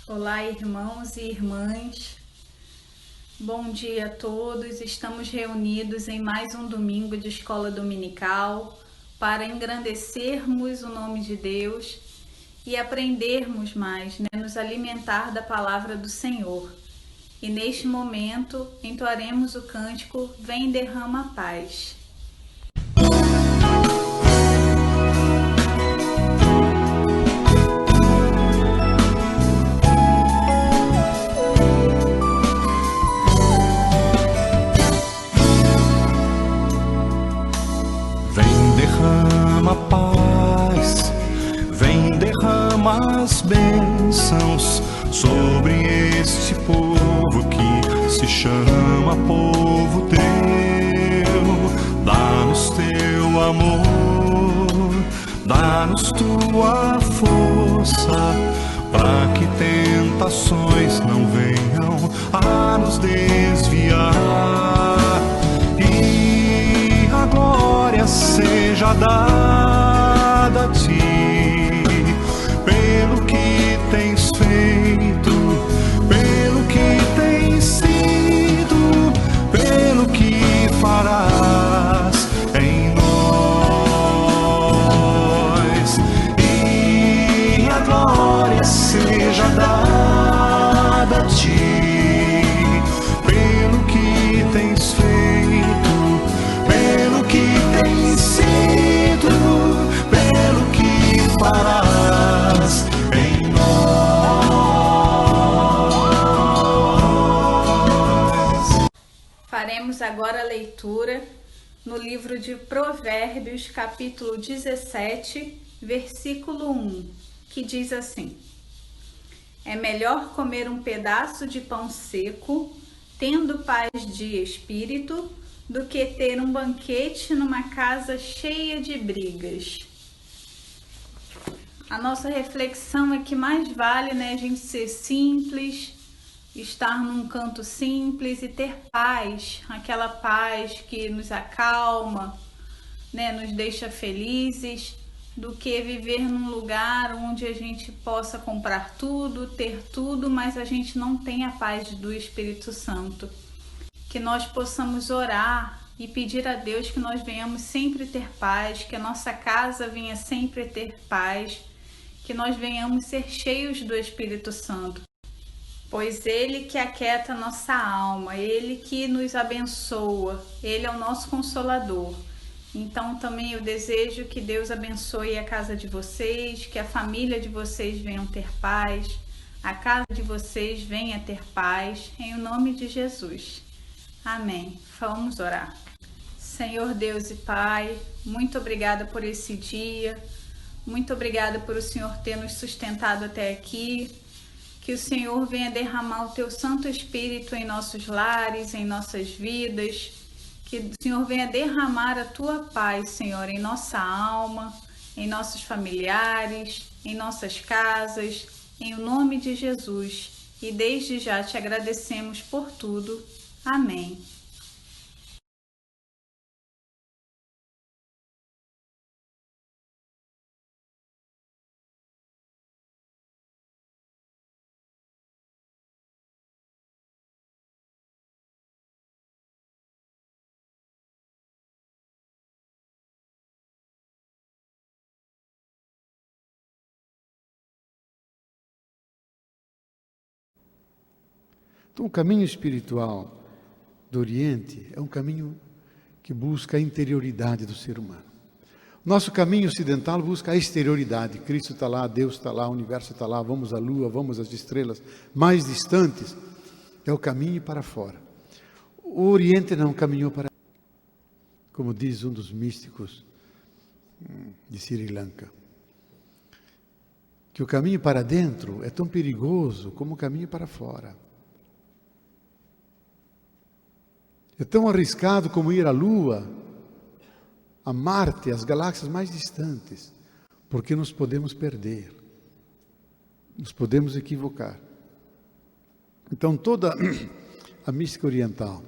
Olá, irmãos e irmãs. Bom dia a todos. Estamos reunidos em mais um domingo de escola dominical para engrandecermos o nome de Deus e aprendermos mais, nos alimentar da palavra do Senhor. E neste momento entoaremos o cântico Vem derrama paz. Derrama paz, vem derrama as bênçãos sobre este povo que se chama povo teu. Dá-nos teu amor, dá-nos tua força, para que tentações não venham a nos desviar. E a glória seja dada a ti, pelo que tens feito, pelo que tens sido, pelo que farás em nós. E a glória seja dada a ti, pelo que tens feito, pelo que tens sido, pelo que farás em nós. Faremos agora a leitura no livro de Provérbios, capítulo 17, versículo 1, que diz assim: É melhor comer um pedaço de pão seco, tendo paz de espírito, do que ter um banquete numa casa cheia de brigas. A nossa reflexão é que mais vale, a gente ser simples, estar num canto simples e ter paz, aquela paz que nos acalma, nos deixa felizes, do que viver num lugar onde a gente possa comprar tudo, ter tudo, mas a gente não tem a paz do Espírito Santo. Que nós possamos orar e pedir a Deus que nós venhamos sempre ter paz, que a nossa casa venha sempre ter paz, que nós venhamos ser cheios do Espírito Santo, pois Ele que aquieta nossa alma, Ele que nos abençoa, Ele é o nosso Consolador. Então também eu desejo que Deus abençoe a casa de vocês, que a família de vocês venham ter paz, a casa de vocês venha ter paz, em nome de Jesus. Amém. Vamos orar. Senhor Deus e Pai, muito obrigada por esse dia, muito obrigada por o Senhor ter nos sustentado até aqui, que o Senhor venha derramar o Teu Santo Espírito em nossos lares, em nossas vidas, que o Senhor venha derramar a Tua paz, Senhor, em nossa alma, em nossos familiares, em nossas casas, em nome de Jesus. E desde já te agradecemos por tudo. Amém. Então, o caminho espiritual do Oriente é um caminho que busca a interioridade do ser humano. Nosso caminho ocidental busca a exterioridade. Cristo está lá, Deus está lá, o universo está lá, vamos à lua, vamos às estrelas mais distantes. É o caminho para fora. O Oriente não caminhou para, como diz um dos místicos de Sri Lanka, que o caminho para dentro é tão perigoso como o caminho para fora. É tão arriscado como ir à Lua, a Marte, as galáxias mais distantes, porque nos podemos perder, nos podemos equivocar. Então toda a mística oriental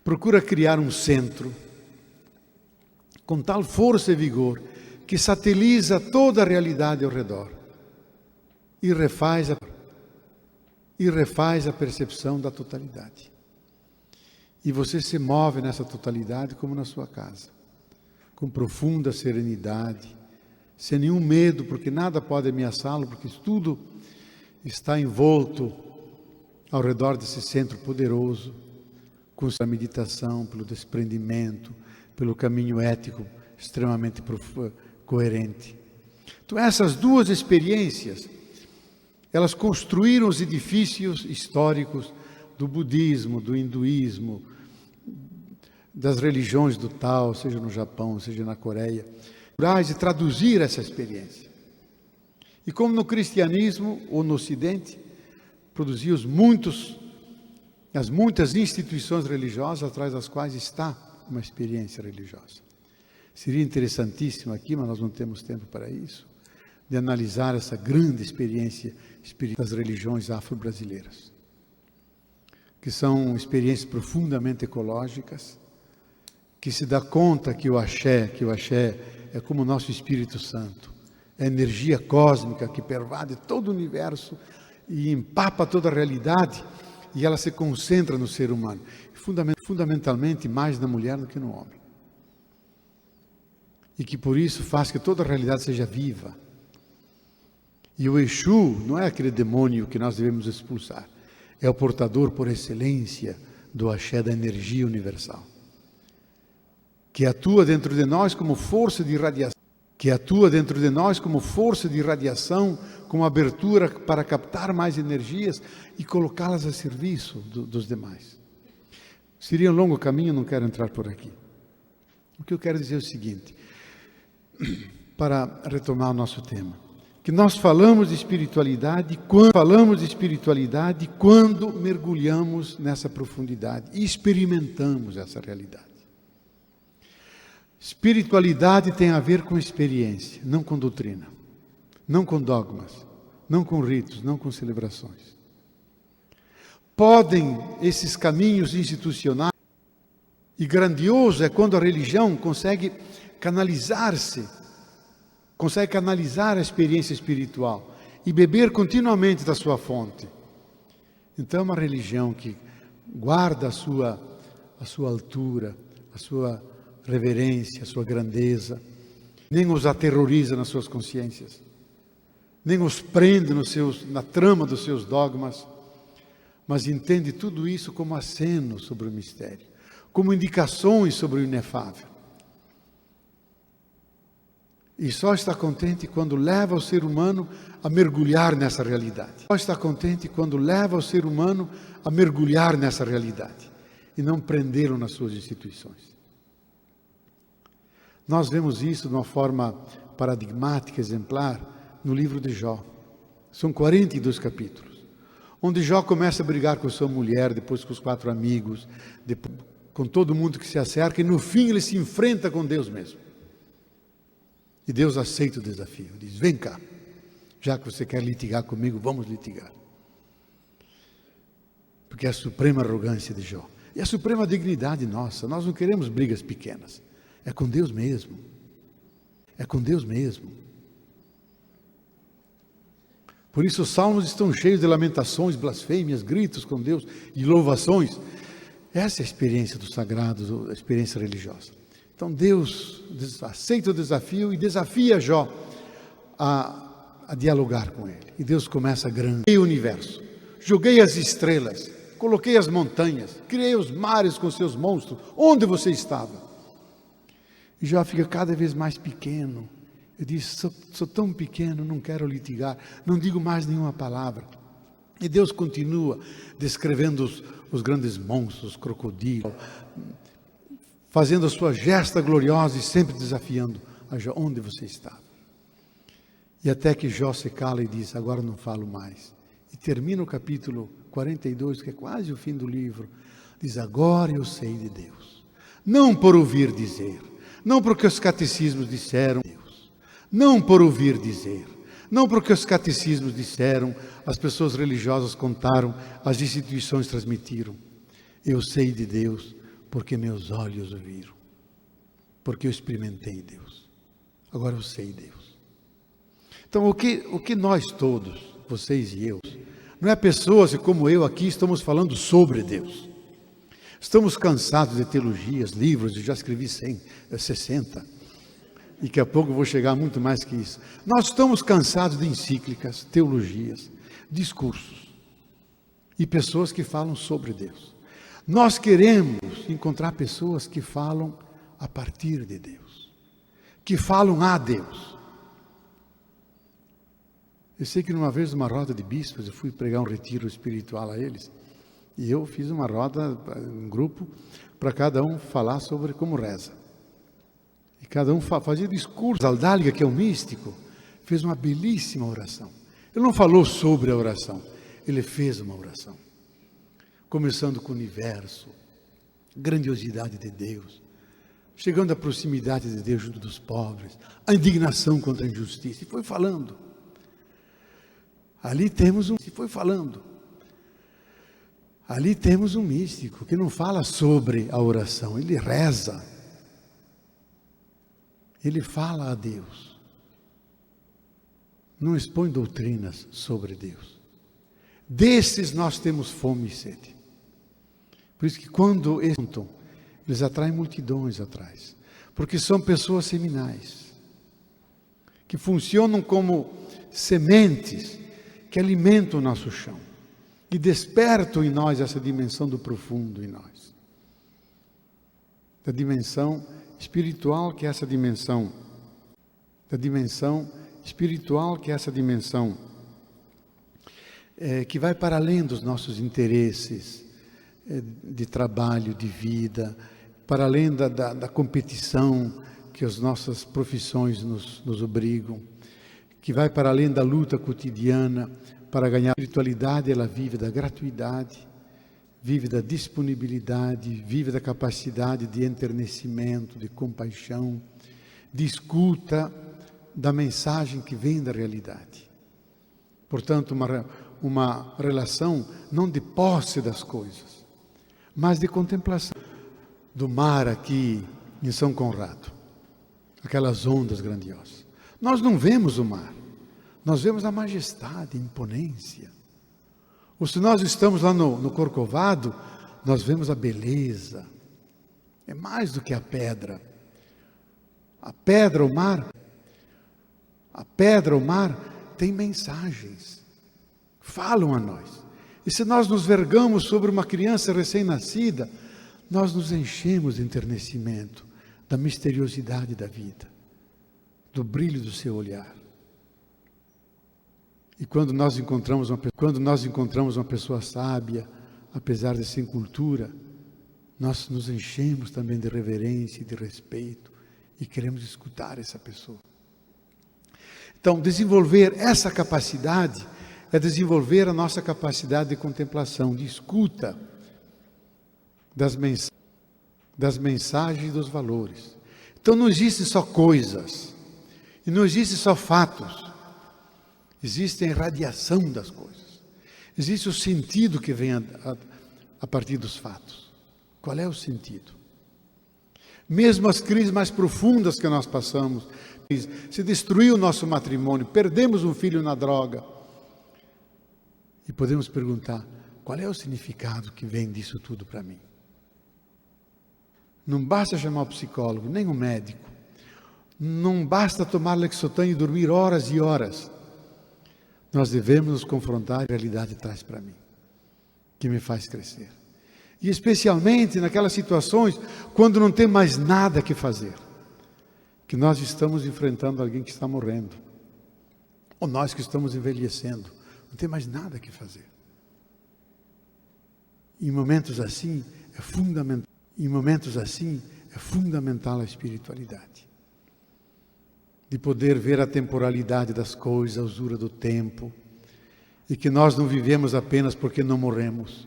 procura criar um centro com tal força e vigor que sateliza toda a realidade ao redor. e refaz a percepção da totalidade. E você se move nessa totalidade como na sua casa, com profunda serenidade, sem nenhum medo, porque nada pode ameaçá-lo, porque tudo está envolto ao redor desse centro poderoso, com a meditação, pelo desprendimento, pelo caminho ético extremamente coerente. Então essas duas experiências, elas construíram os edifícios históricos do budismo, do hinduísmo, das religiões do Tao, seja no Japão, seja na Coreia, de traduzir essa experiência. E como no cristianismo ou no Ocidente, produziu as muitas instituições religiosas atrás das quais está uma experiência religiosa. Seria interessantíssimo aqui, mas nós não temos tempo para isso, de analisar essa grande experiência espiritual das religiões afro-brasileiras, que são experiências profundamente ecológicas, que se dá conta que o axé é como o nosso Espírito Santo, é a energia cósmica que pervade todo o universo e empapa toda a realidade, e ela se concentra no ser humano, fundamentalmente mais na mulher do que no homem. E que por isso faz que toda a realidade seja viva. E o Exu não é aquele demônio que nós devemos expulsar, é o portador por excelência do axé, da energia universal, que atua dentro de nós como força de irradiação, com abertura para captar mais energias e colocá-las a serviço dos demais. Seria um longo caminho, não quero entrar por aqui. O que eu quero dizer é o seguinte, para retomar o nosso tema, que nós falamos de espiritualidade quando mergulhamos nessa profundidade e experimentamos essa realidade. Espiritualidade tem a ver com experiência, não com doutrina, não com dogmas, não com ritos, não com celebrações. Podem esses caminhos institucionais, e grandioso é quando a religião consegue canalizar a experiência espiritual e beber continuamente da sua fonte. Então é uma religião que guarda a sua altura, a sua reverência, a sua grandeza, nem os aterroriza nas suas consciências, nem os prende na trama dos seus dogmas, mas entende tudo isso como aceno sobre o mistério, como indicações sobre o inefável. E só está contente quando leva o ser humano a mergulhar nessa realidade. Só está contente quando leva o ser humano a mergulhar nessa realidade e não prendê-lo nas suas instituições. Nós vemos isso de uma forma paradigmática, exemplar, no livro de Jó. São 42 capítulos, onde Jó começa a brigar com sua mulher, depois com os 4 amigos, depois com todo mundo que se acerca, e no fim ele se enfrenta com Deus mesmo. E Deus aceita o desafio, diz, vem cá, já que você quer litigar comigo, vamos litigar. Porque é a suprema arrogância de Jó, e a suprema dignidade nossa. Nós não queremos brigas pequenas, é com Deus mesmo, é com Deus mesmo. Por isso os salmos estão cheios de lamentações, blasfêmias, gritos com Deus e louvações. Essa é a experiência do sagrado, a experiência religiosa. Então Deus aceita o desafio e desafia Jó a dialogar com ele. E Deus começa grande. Criei o universo, joguei as estrelas, coloquei as montanhas, criei os mares com seus monstros. Onde você estava? E Jó fica cada vez mais pequeno. Eu disse, sou tão pequeno, não quero litigar, não digo mais nenhuma palavra. E Deus continua descrevendo os grandes monstros, os crocodilos, fazendo a sua gesta gloriosa e sempre desafiando a Jó, onde você estava? E até que Jó se cala e diz, agora não falo mais. E termina o capítulo 42, que é quase o fim do livro, diz, agora eu sei de Deus. Não por ouvir dizer, não porque os catecismos disseram, não por ouvir dizer, não porque os catecismos disseram, as pessoas religiosas contaram, as instituições transmitiram. Eu sei de Deus porque meus olhos o viram, porque eu experimentei Deus. Agora eu sei Deus. Então o que nós todos vocês e eu. Não é pessoas como eu aqui estamos falando sobre Deus. Estamos cansados de teologias, livros, eu já escrevi 60. E daqui a pouco eu vou chegar muito mais que isso. Nós estamos cansados de encíclicas, teologias, discursos e pessoas que falam sobre Deus. Nós queremos encontrar pessoas que falam a partir de Deus, que falam a Deus. Eu sei que numa vez, numa roda de bispos, eu fui pregar um retiro espiritual a eles, e eu fiz uma roda, um grupo, para cada um falar sobre como reza. E cada um fazia discurso. Aldáliga, que é um místico, fez uma belíssima oração. Ele não falou sobre a oração, ele fez uma oração. Começando com o universo, grandiosidade de Deus, chegando à proximidade de Deus junto dos pobres, a indignação contra a injustiça, e foi falando. Ali temos um místico que não fala sobre a oração, ele reza. Ele fala a Deus. Não expõe doutrinas sobre Deus. Desses nós temos fome e sede. Por isso que quando eles atraem multidões atrás. Porque são pessoas seminais. Que funcionam como sementes que alimentam o nosso chão. E despertam em nós essa dimensão do profundo em nós. Da dimensão espiritual, que é essa dimensão. Da dimensão espiritual, que é essa dimensão. Que vai para além dos nossos interesses de trabalho, de vida, para além da competição que as nossas profissões nos obrigam, que vai para além da luta cotidiana para ganhar. A espiritualidade, ela vive da gratuidade, vive da disponibilidade, vive da capacidade de enternecimento, de compaixão, de escuta da mensagem que vem da realidade. Portanto, uma relação não de posse das coisas, mas de contemplação. Do mar aqui em São Conrado, aquelas ondas grandiosas. Nós não vemos o mar, nós vemos a majestade, a imponência. Ou se nós estamos lá no Corcovado, nós vemos a beleza. É mais do que a pedra. A pedra, o mar tem mensagens, falam a nós. E se nós nos vergamos sobre uma criança recém-nascida, nós nos enchemos de enternecimento, da misteriosidade da vida, do brilho do seu olhar. E quando nós encontramos uma pessoa sábia, apesar de sem cultura, nós nos enchemos também de reverência e de respeito e queremos escutar essa pessoa. Então, desenvolver essa capacidade é desenvolver a nossa capacidade de contemplação, de escuta das mensagens e dos valores. Então, não existem só coisas, e não existem só fatos. Existe a radiação das coisas. Existe o sentido que vem a partir dos fatos. Qual é o sentido? Mesmo as crises mais profundas que nós passamos, se destruiu o nosso matrimônio, perdemos um filho na droga. E podemos perguntar, qual é o significado que vem disso tudo para mim? Não basta chamar o psicólogo, nem o médico. Não basta tomar Lexotan e dormir horas e horas. Nós devemos nos confrontar, a realidade traz para mim, que me faz crescer. E especialmente naquelas situações, quando não tem mais nada que fazer, que nós estamos enfrentando alguém que está morrendo, ou nós que estamos envelhecendo, não tem mais nada que fazer. Em momentos assim, é fundamental a espiritualidade. De poder ver a temporalidade das coisas, a usura do tempo, e que nós não vivemos apenas porque não morremos,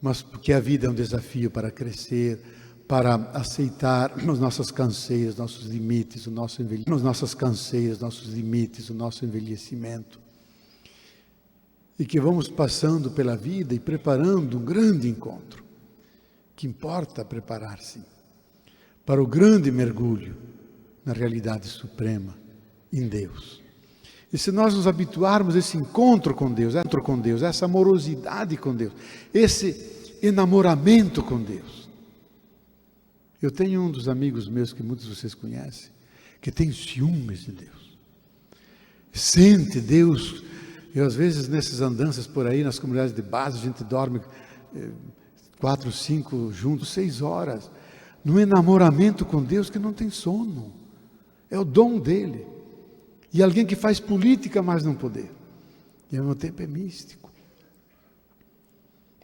mas porque a vida é um desafio para crescer, para aceitar as nossas canseias, nossos limites, o nosso envelhecimento. E que vamos passando pela vida e preparando um grande encontro, que importa preparar-se para o grande mergulho na realidade suprema, em Deus. E se nós nos habituarmos a esse encontro com Deus, essa amorosidade com Deus, esse enamoramento com Deus. Eu tenho um dos amigos meus que muitos de vocês conhecem, que tem ciúmes de Deus. Sente Deus. Eu às vezes nessas andanças por aí, nas comunidades de base, a gente dorme 4, 5 juntos, 6 horas, num enamoramento com Deus que não tem sono. É o dom dele. E alguém que faz política, mas não poder. E ao mesmo tempo é místico.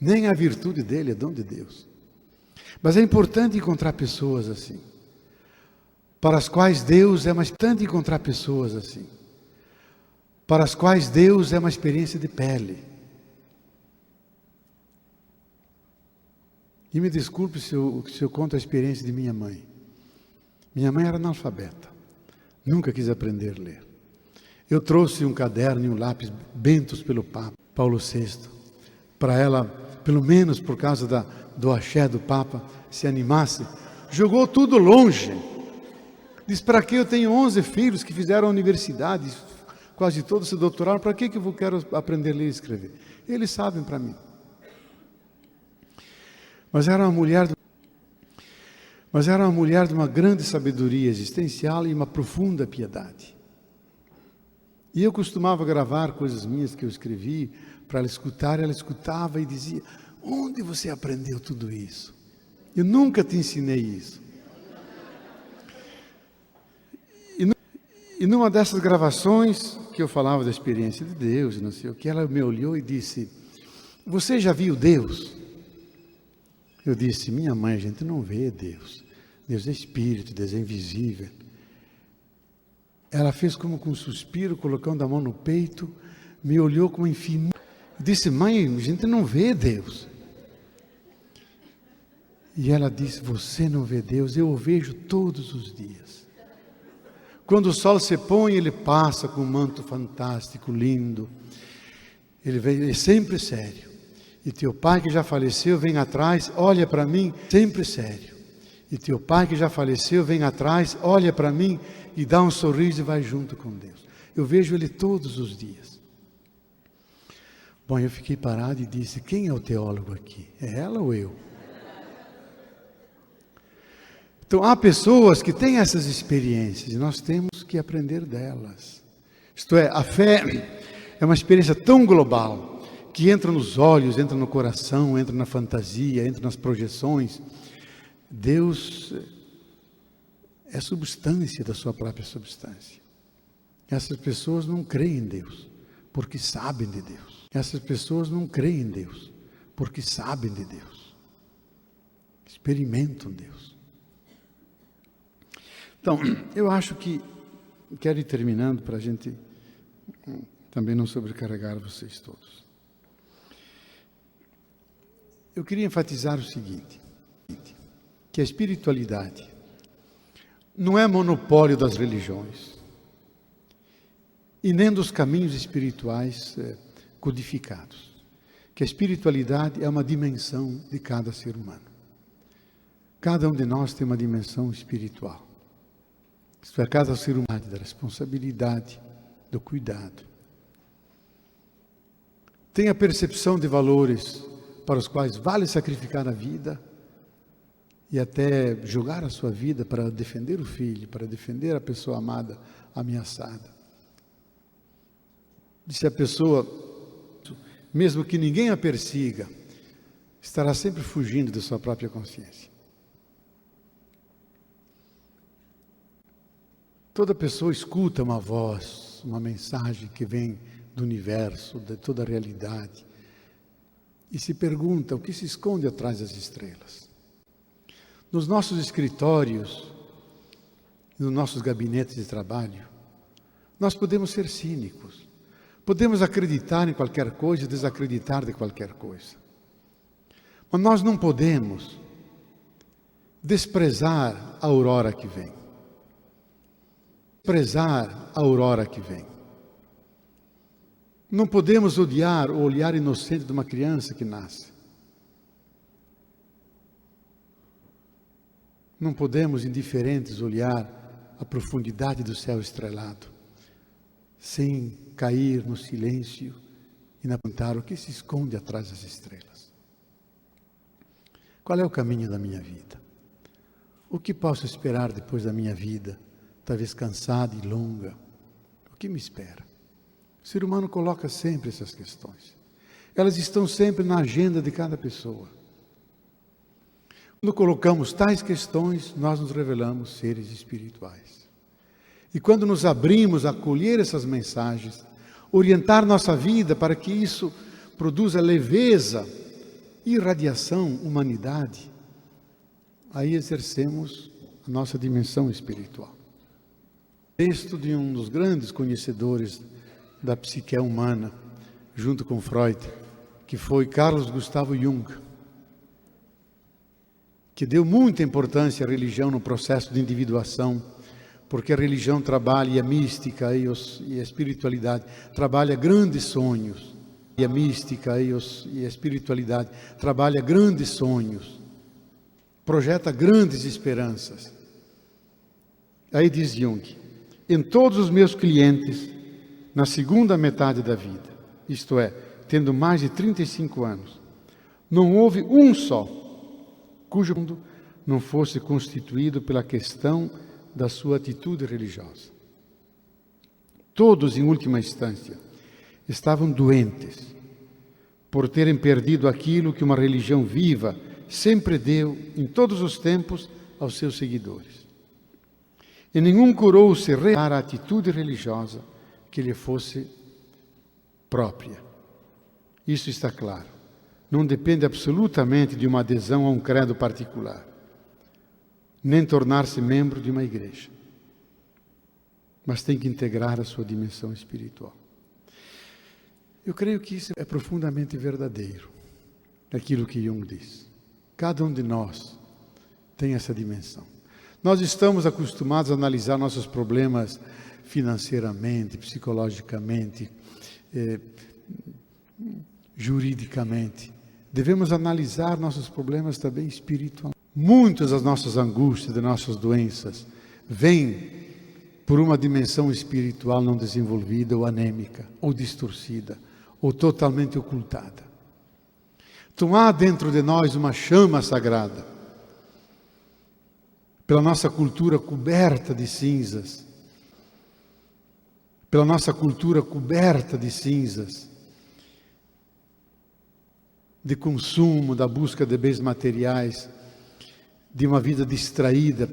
Nem a virtude dele é dom de Deus. Mas é importante encontrar pessoas assim, para as quais Deus é mais importante encontrar pessoas assim, para as quais Deus é uma experiência de pele. E me desculpe se eu conto a experiência de minha mãe. Minha mãe era analfabeta, nunca quis aprender a ler. Eu trouxe um caderno e um lápis bentos pelo Papa Paulo VI, para ela, pelo menos por causa do axé do Papa, se animasse. Jogou tudo longe. Diz, para que eu tenho 11 filhos que fizeram a universidade, quase todos se doutoraram, para que eu quero aprender a ler e escrever? Eles sabem para mim. Mas era uma mulher de uma grande sabedoria existencial e uma profunda piedade. E eu costumava gravar coisas minhas que eu escrevi para ela escutar, e ela escutava e dizia, onde você aprendeu tudo isso? Eu nunca te ensinei isso. E numa dessas gravações, que eu falava da experiência de Deus, não sei o que, ela me olhou e disse, você já viu Deus? Eu disse, minha mãe, a gente não vê Deus. Deus é espírito, Deus é invisível. Ela fez como com um suspiro, colocando a mão no peito, me olhou com infinito. Disse, mãe, a gente não vê Deus. E ela disse, você não vê Deus, eu o vejo todos os dias. Quando o sol se põe, ele passa com um manto fantástico, lindo. Ele é sempre sério. E teu pai que já faleceu vem atrás, olha para mim, sempre sério. E teu pai que já faleceu vem atrás, olha para mim e dá um sorriso e vai junto com Deus. Eu vejo ele todos os dias. Bom, eu fiquei parado e disse, quem é o teólogo aqui? É ela ou eu? Então, há pessoas que têm essas experiências e nós temos que aprender delas. Isto é, a fé é uma experiência tão global que entra nos olhos, entra no coração, entra na fantasia, entra nas projeções. Deus é substância da sua própria substância. Essas pessoas não creem em Deus, porque sabem de Deus. Essas pessoas não creem em Deus, porque sabem de Deus. Experimentam Deus. Então, eu acho que, quero ir terminando para a gente também não sobrecarregar vocês todos. Eu queria enfatizar o seguinte, que a espiritualidade não é monopólio das religiões e nem dos caminhos espirituais codificados. Que a espiritualidade é uma dimensão de cada ser humano. Cada um de nós tem uma dimensão espiritual. Isto é, cada ser humano da responsabilidade, do cuidado. Tem a percepção de valores para os quais vale sacrificar a vida e até jogar a sua vida para defender o filho, para defender a pessoa amada, ameaçada. Se a pessoa, mesmo que ninguém a persiga, estará sempre fugindo da sua própria consciência. Toda pessoa escuta uma voz, uma mensagem que vem do universo, de toda a realidade, e se pergunta o que se esconde atrás das estrelas. Nos nossos escritórios, nos nossos gabinetes de trabalho, nós podemos ser cínicos, podemos acreditar em qualquer coisa e desacreditar de qualquer coisa. Mas nós não podemos desprezar a aurora que vem. Desprezar a aurora que vem. Não podemos odiar o olhar inocente de uma criança que nasce. Não podemos, indiferentes, olhar a profundidade do céu estrelado, sem cair no silêncio e na perguntar o que se esconde atrás das estrelas. Qual é o caminho da minha vida? O que posso esperar depois da minha vida, talvez cansada e longa? O que me espera? O ser humano coloca sempre essas questões. Elas estão sempre na agenda de cada pessoa. Quando colocamos tais questões, nós nos revelamos seres espirituais. E quando nos abrimos a acolher essas mensagens, orientar nossa vida para que isso produza leveza, irradiação, humanidade, aí exercemos a nossa dimensão espiritual. Texto de um dos grandes conhecedores da psique humana, junto com Freud, que foi Carlos Gustavo Jung, que deu muita importância à religião no processo de individuação, porque a religião trabalha, e a mística e a espiritualidade trabalha grandes sonhos, e a mística e a espiritualidade trabalha grandes sonhos, projeta grandes esperanças. Aí diz Jung: em todos os meus clientes, na segunda metade da vida, isto é, tendo mais de 35 anos, não houve um só cujo mundo não fosse constituído pela questão da sua atitude religiosa. Todos, em última instância, estavam doentes por terem perdido aquilo que uma religião viva sempre deu, em todos os tempos, aos seus seguidores. E nenhum curou-se a atitude religiosa que lhe fosse própria. Isso está claro. Não depende absolutamente de uma adesão a um credo particular, nem tornar-se membro de uma igreja, mas tem que integrar a sua dimensão espiritual. Eu creio que isso é profundamente verdadeiro, aquilo que Jung diz. Cada um de nós tem essa dimensão. Nós estamos acostumados a analisar nossos problemas financeiramente, psicologicamente, juridicamente. Devemos analisar nossos problemas também espiritualmente. Muitas das nossas angústias, das nossas doenças, vêm por uma dimensão espiritual não desenvolvida, ou anêmica, ou distorcida, ou totalmente ocultada. Então há dentro de nós uma chama sagrada, pela nossa cultura coberta de cinzas, pela nossa cultura coberta de cinzas, de consumo, da busca de bens materiais, de uma vida distraída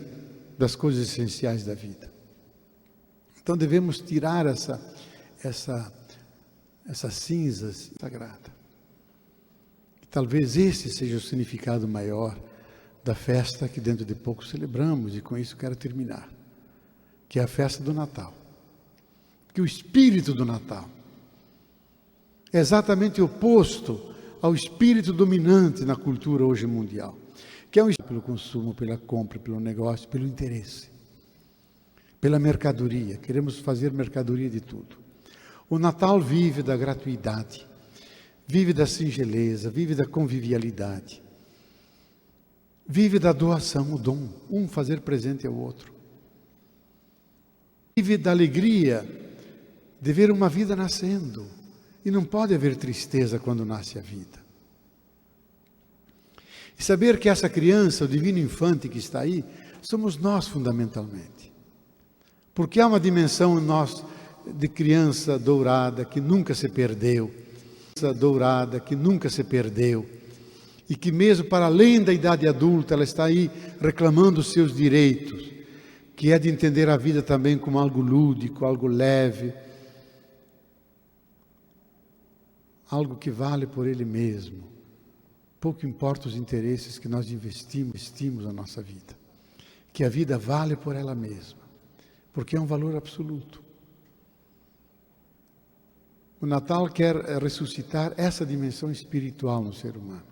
das coisas essenciais da vida. Então devemos tirar essas cinzas sagradas. Talvez esse seja o significado maior da festa que dentro de pouco celebramos, e com isso quero terminar, que é a festa do Natal. Que o espírito do Natal é exatamente oposto ao espírito dominante na cultura hoje mundial, que é um espírito pelo consumo, pela compra, pelo negócio, pelo interesse, pela mercadoria. Queremos fazer mercadoria de tudo. O Natal vive da gratuidade, vive da singeleza, vive da convivialidade, vive da doação, o dom, um fazer presente ao outro. Vive da alegria de ver uma vida nascendo. E não pode haver tristeza quando nasce a vida. E saber que essa criança, o divino infante que está aí, somos nós fundamentalmente. Porque há uma dimensão em nós de criança dourada que nunca se perdeu. Dourada que nunca se perdeu. E que mesmo para além da idade adulta, ela está aí reclamando os seus direitos. Que é de entender a vida também como algo lúdico, algo leve. Algo que vale por ele mesmo. Pouco importa os interesses que nós investimos na nossa vida. Que a vida vale por ela mesma. Porque é um valor absoluto. O Natal quer ressuscitar essa dimensão espiritual no ser humano.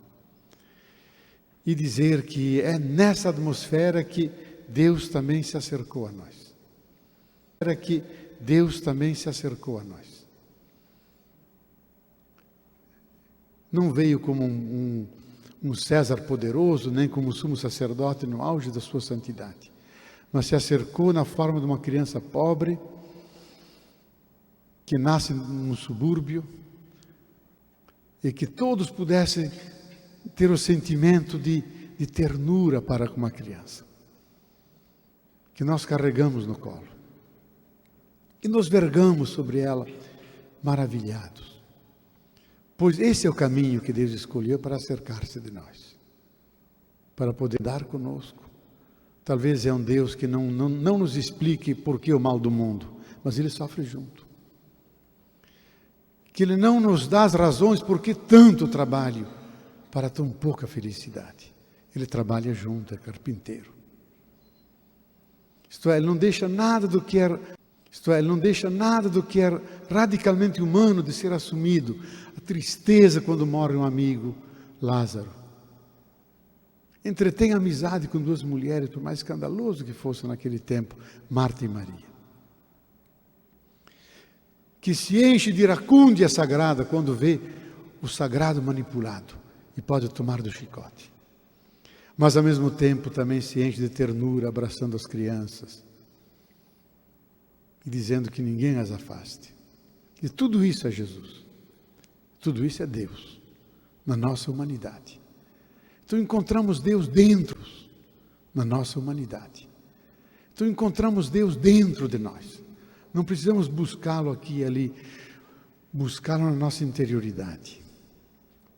E dizer que é nessa atmosfera que Deus também se acercou a nós. Era que Deus também se acercou a nós. Não veio como um César poderoso, nem como sumo sacerdote no auge da sua santidade, mas se acercou na forma de uma criança pobre, que nasce num subúrbio e que todos pudessem ter o sentimento de ternura para com uma criança, que nós carregamos no colo e nos vergamos sobre ela maravilhados, pois esse é o caminho que Deus escolheu para acercar-se de nós, para poder dar conosco. Talvez é um Deus que não nos explique por que o mal do mundo, mas Ele sofre junto. Que Ele não nos dá as razões por que tanto trabalho para tão pouca felicidade. Ele trabalha junto, é carpinteiro. Isto é, Ele não deixa nada do que é radicalmente humano de ser assumido. A tristeza quando morre um amigo, Lázaro. Entretém amizade com duas mulheres, por mais escandaloso que fosse naquele tempo, Marta e Maria. Que se enche de iracúndia sagrada quando vê o sagrado manipulado e pode tomar do chicote. Mas ao mesmo tempo também se enche de ternura, abraçando as crianças e dizendo que ninguém as afaste. E tudo isso é Jesus. Tudo isso é Deus na nossa humanidade. Então encontramos Deus dentro na nossa humanidade. Então encontramos Deus dentro de nós. Não precisamos buscá-lo aqui e ali, buscá-lo na nossa interioridade.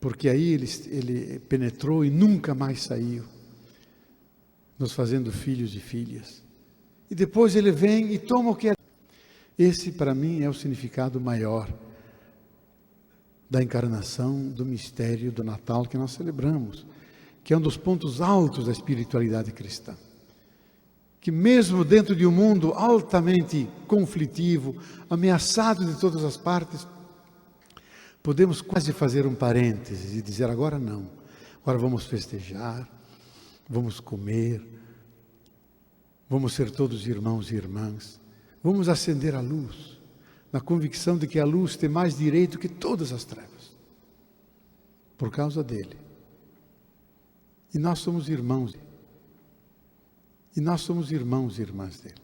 Porque aí ele penetrou e nunca mais saiu, nos fazendo filhos e filhas. E depois ele vem e toma o que é. Esse para mim é o significado maior da encarnação, do mistério do Natal que nós celebramos, que é um dos pontos altos da espiritualidade cristã. Que mesmo dentro de um mundo altamente conflitivo, ameaçado de todas as partes, podemos quase fazer um parênteses e dizer, agora não, agora vamos festejar, vamos comer, vamos ser todos irmãos e irmãs, vamos acender a luz, na convicção de que a luz tem mais direito que todas as trevas, por causa dele. E nós somos irmãos. E nós somos irmãos e irmãs dele.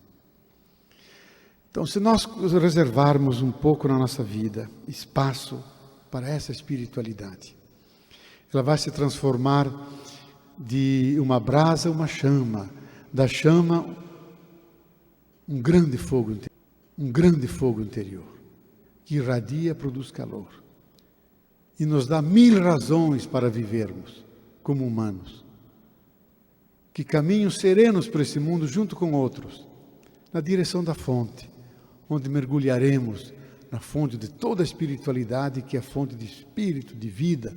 Então, se nós reservarmos um pouco na nossa vida espaço para essa espiritualidade, ela vai se transformar de uma brasa, uma chama, da chama, um grande fogo interior, que irradia, produz calor, e nos dá 1000 razões para vivermos como humanos, que caminham serenos por esse mundo junto com outros, na direção da fonte, onde mergulharemos na fonte de toda a espiritualidade, que é a fonte de espírito, de vida.